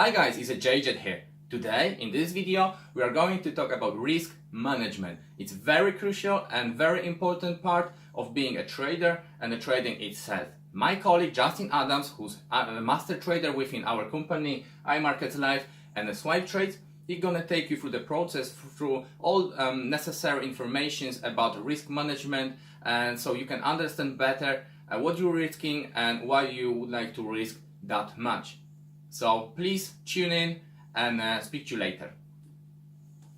Hi guys, it's JJ here. Today, in this video, we are going to talk about risk management. It's very crucial and very important part of being a trader and the trading itself. My colleague Justin Adams, who's a master trader within our company, iMarkets and Swipe Trades, he's gonna take you through the process, through all necessary informations about risk management, and so you can understand better what you're risking and why you would like to risk that much. So please tune in and speak to you later.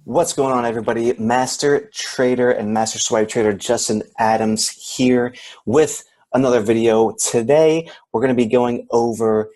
What's going on, everybody? Master Trader and Master Swipe Trader Justin Adams here with another video. Today, we're going to be going over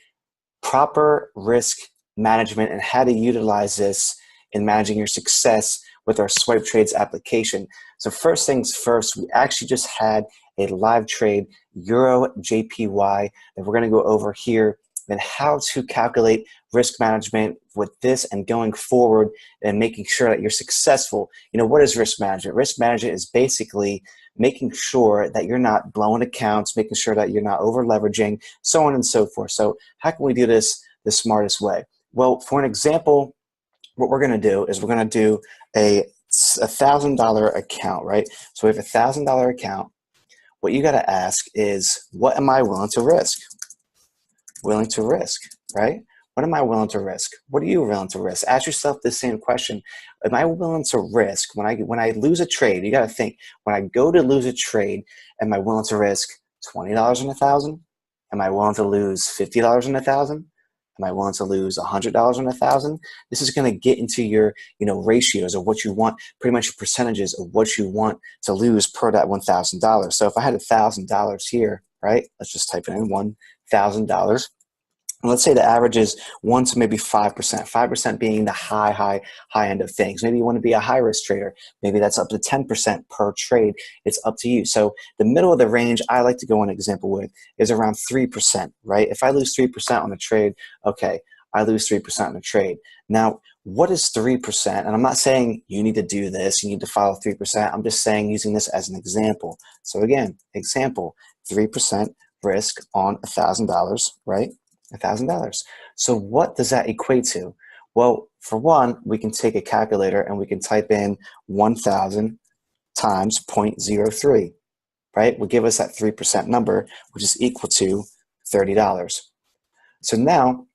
proper risk management and how to utilize this in managing your success with our Swipe Trades application. So first things first, we actually just had a live trade, Euro JPY, that we're going to go over here, and how to calculate risk management with this and going forward and making sure that you're successful. You know, what is risk management? Risk management is basically making sure that you're not blowing accounts, making sure that you're not over leveraging, so on and so forth. So how can we do this the smartest way? Well, for an example, what we're going to do is we're going to do a $1,000 account, right? So we have a $1,000 account. What you got to ask is, what am I willing to risk? Willing to risk, right? What am I willing to risk? What are you willing to risk? Ask yourself the same question. Am I willing to risk when I lose a trade? You got to think, when I go to lose a trade, am I willing to risk $20 in 1,000? Am I willing to lose $50 in 1,000? Am I willing to lose $100 in 1,000? This is going to get into your, ratios of what you want, pretty much percentages of what you want to lose per that $1,000. So if I had $1,000 here, right? Let's just type it in, $1,000. Let's say the average is 1 to maybe 5%, 5% being the high end of things. Maybe you want to be a high risk trader. Maybe that's up to 10% per trade. It's up to you. So the middle of the range I like to go an example with is around 3%, right? If I lose 3% on a trade, okay, I lose 3% on a trade. Now, what is 3%? And I'm not saying you need to do this, you need to follow 3%. I'm just saying, using this as an example. So again, example, 3% risk on $1,000, right? $1,000. So what does that equate to? Well, for one, we can take a calculator and we can type in 1,000 times 0.03, right? Will give us that 3% number, which is equal to $30. So now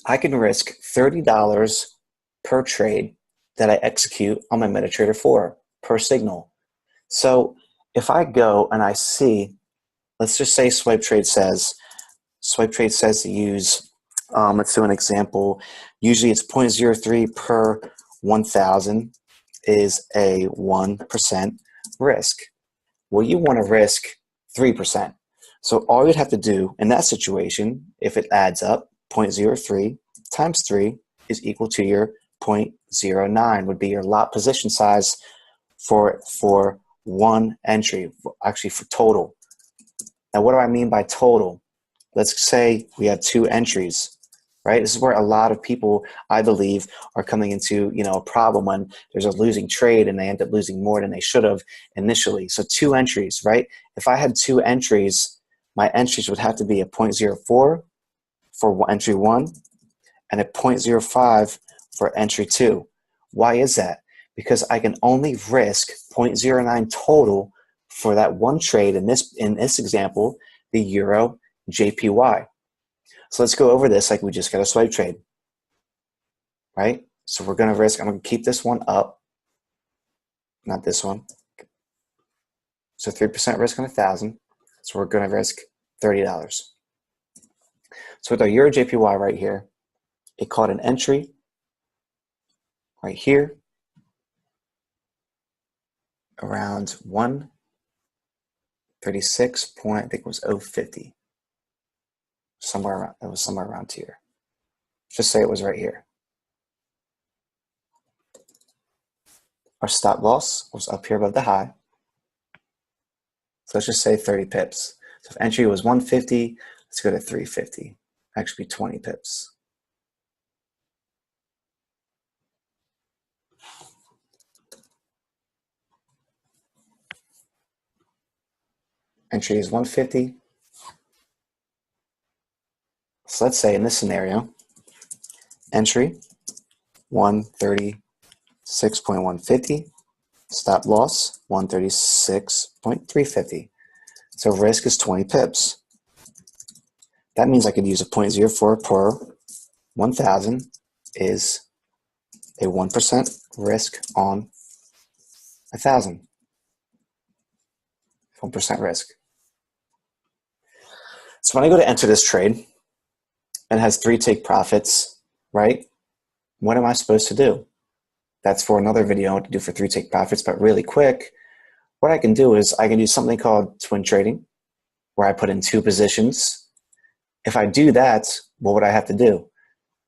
I can risk $30 per trade that I execute on my MetaTrader 4 per signal. So if I go and I see, let's just say Swipe Trade says to use, let's do an example. Usually it's 0.03 per 1,000 is a 1% risk. Well, you want to risk 3%. So all you'd have to do in that situation, if it adds up, 0.03 times 3 is equal to your 0.09 would be your lot position size for one entry, actually for total. Now, what do I mean by total? Let's say we have 2 entries, right? This is where a lot of people, I believe, are coming into, a problem when there's a losing trade and they end up losing more than they should have initially. So 2 entries, right? If I had 2 entries, my entries would have to be a 0.04 for entry 1 and a 0.05 for entry 2. Why is that? Because I can only risk 0.09 total for that one trade, in this example, the Euro JPY. So let's go over this like we just got a swipe trade, right? So we're going to risk, I'm going to keep this one up, not this one. So 3% risk on 1,000. So we're going to risk $30. So with our Euro JPY right here, it caught an entry right here around 136 point, I think it was 050. Somewhere around, it was somewhere around here. Just say it was right here. Our stop loss was up here above the high. So let's just say 30 pips. So if entry was 150, let's go to 350. Actually 20 pips. Entry is 150. So let's say in this scenario, entry, 136.150. Stop loss, 136.350. So risk is 20 pips. That means I could use a 0.04 per 1,000 is a 1% risk on 1,000. 1% risk. So when I go to enter this trade and it has 3 take profits, right? What am I supposed to do? That's for another video to do for 3 take profits, but really quick, what I can do is I can do something called twin trading, where I put in 2 positions. If I do that, what would I have to do?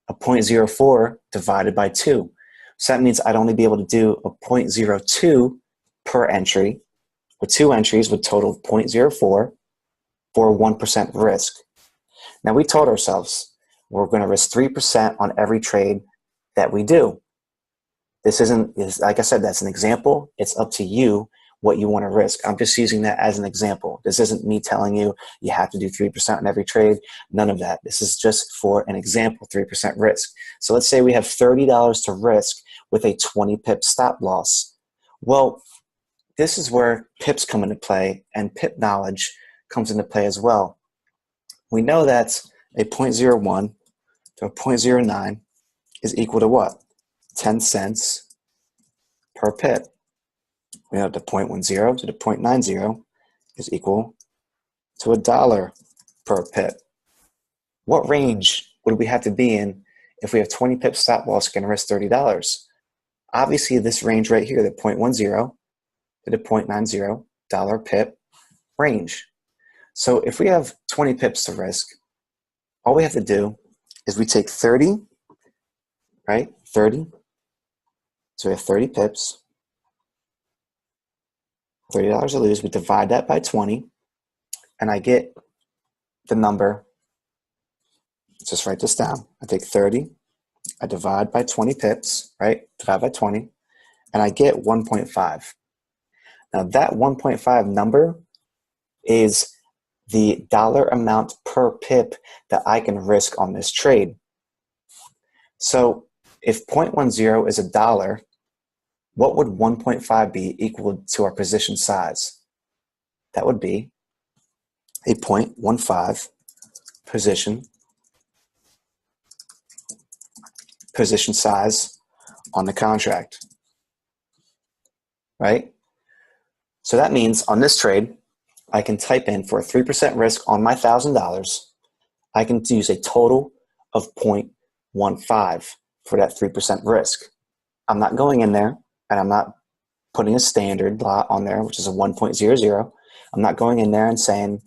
A 0.04 divided by 2. So that means I'd only be able to do a 0.02 per entry, with 2 entries would total 0.04 for 1% risk. Now we told ourselves we're going to risk 3% on every trade that we do. This like I said, that's an example. It's up to you what you want to risk. I'm just using that as an example. This isn't me telling you you have to do 3% on every trade. None of that. This is just for an example, 3% risk. So let's say we have $30 to risk with a 20 pip stop loss. Well, this is where pips come into play, and pip knowledge comes into play as well. We know that a 0.01 to a 0.09 is equal to what? 10 cents per pip. We know the 0.10 to the 0.90 is equal to $1 per pip. What range would we have to be in if we have 20 pip stop loss going to risk $30? Obviously, this range right here, the 0.10 to the $0.90 pip range. So if we have 20 pips to risk, all we have to do is we take 30, right? 30. So we have 30 pips. $30 to lose. We divide that by 20, and I get the number. Let's just write this down. I take 30, I divide by 20 pips, right? Divide by 20, and I get 1.5. Now that 1.5 number is the dollar amount per pip that I can risk on this trade. So if 0.10 is $1, what would 1.5 be equal to our position size? That would be a 0.15 position size on the contract, right? So that means on this trade, I can type in for a 3% risk on my $1,000, I can use a total of 0.15 for that 3% risk. I'm not going in there and I'm not putting a standard lot on there, which is a 1.00. I'm not going in there and saying,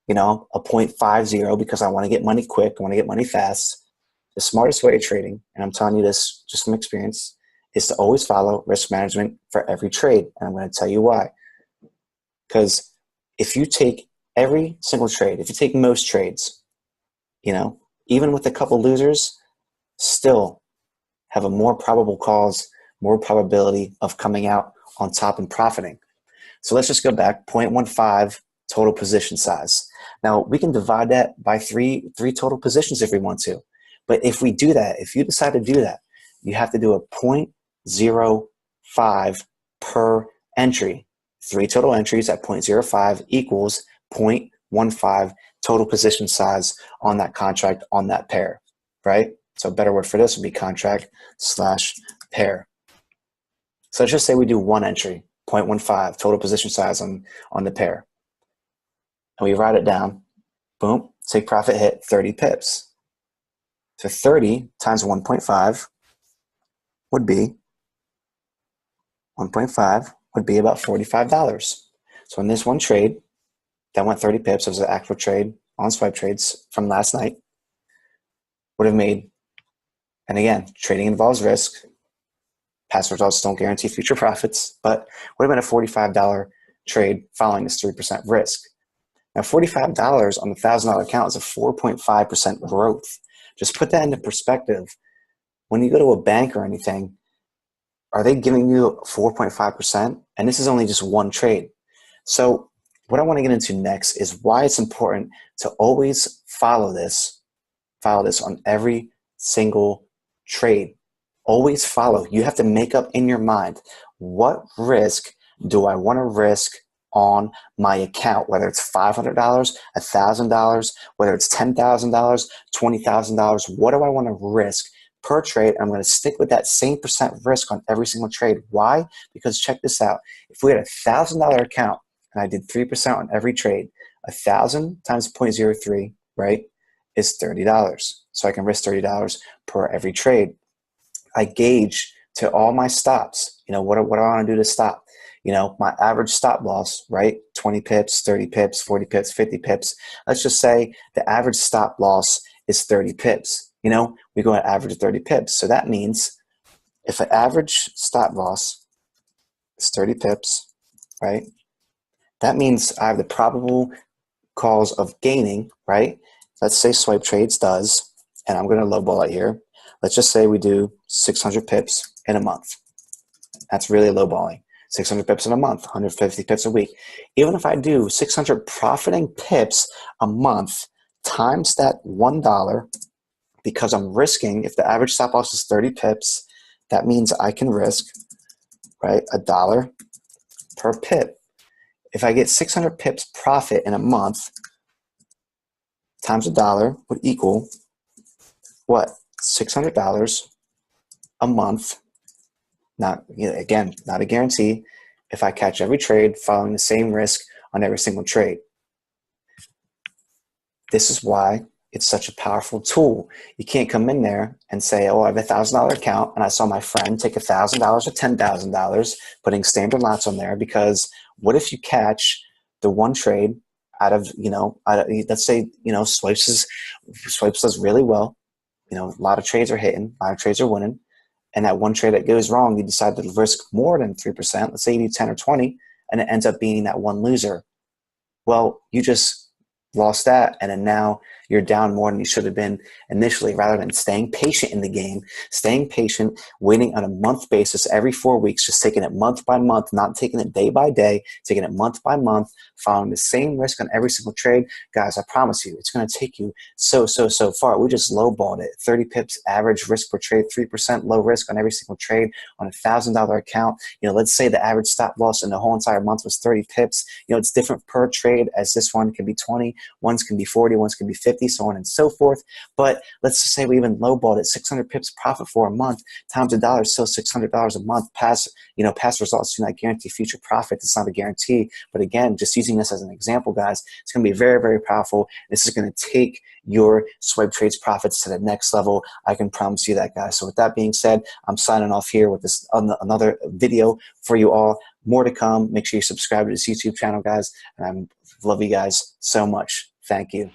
a 0.50 because I want to get money quick, I want to get money fast. The smartest way of trading, and I'm telling you this just from experience, is to always follow risk management for every trade. And I'm going to tell you why. Because if you take every single trade, if you take most trades, even with a couple losers, still have a more probable cause, more probability of coming out on top and profiting. So let's just go back, 0.15 total position size. Now we can divide that by three total positions if we want to. But if we do that, if you decide to do that, you have to do a 0.05 per entry. 3 total entries at 0.05 equals 0.15 total position size on that contract on that pair, right? So a better word for this would be contract/pair. So let's just say we do 1 entry, 0.15 total position size on the pair. And we write it down, boom, take profit hit, 30 pips. So 30 times 1.5 would be about $45. So in this one trade, that went 30 pips. It was an actual trade on swipe trades from last night. Would have made, and again, trading involves risk. Past results don't guarantee future profits, but would have been a $45 trade following this 3% risk. Now, $45 on the $1,000 account is a 4.5% growth. Just put that into perspective. When you go to a bank or anything, are they giving you 4.5%? And this is only just one trade. So what I want to get into next is why it's important to always follow this on every single trade. Always follow. You have to make up in your mind, what risk do I want to risk on my account, whether it's $500, $1,000, whether it's $10,000, $20,000, what do I want to risk per trade? I'm going to stick with that same percent risk on every single trade. Why? Because check this out. If we had $1,000 account and I did 3% on every trade, 1,000 times 0.03, right, is $30. So I can risk $30 per every trade. I gauge to all my stops, what do I want to do to stop? My average stop loss, right? 20 pips, 30 pips, 40 pips, 50 pips. Let's just say the average stop loss is 30 pips. We go at average of 30 pips. So that means if an average stop loss is 30 pips, right? That means I have the probable cause of gaining, right? Let's say Swipe Trades does, and I'm going to lowball it here. Let's just say we do 600 pips in a month. That's really lowballing. 600 pips in a month, 150 pips a week. Even if I do 600 profiting pips a month times that $1, because I'm risking, if the average stop loss is 30 pips, that means I can risk, right, $1 per pip. If I get 600 pips profit in a month times $1 would equal what? $600 a month. Again, not a guarantee. If I catch every trade following the same risk on every single trade. This is why it's such a powerful tool. You can't come in there and say, oh, I have $1,000 account and I saw my friend take $1,000 or $10,000 putting standard lots on there, because what if you catch the one trade out of, let's say, Swipes does really well. A lot of trades are hitting, a lot of trades are winning. And that one trade that goes wrong, you decide to risk more than 3%. Let's say you do 10 or 20, and it ends up being that one loser. Well, you just lost that, and then now you're down more than you should have been initially. Rather than staying patient in the game, staying patient, waiting on a month basis every 4 weeks, just taking it month by month, not taking it day by day, taking it month by month, following the same risk on every single trade. Guys, I promise you, it's going to take you so far. We just lowballed it. 30 pips average risk per trade, 3% low risk on every single trade on a $1,000 account. Let's say the average stop loss in the whole entire month was 30 pips. It's different per trade, as this one can be 20, ones can be 40, ones can be 50. So on and so forth. But let's just say we even lowballed it, 600 pips profit for a month times $1, still $600 a month. Past results do not guarantee future profit. It's not a guarantee. But again, just using this as an example, guys, it's going to be very, very powerful. This is going to take your Swipe Trades profits to the next level. I can promise you that, guys. So with that being said, I'm signing off here with this another video for you all. More to come. Make sure you subscribe to this YouTube channel, guys. And I love you guys so much. Thank you.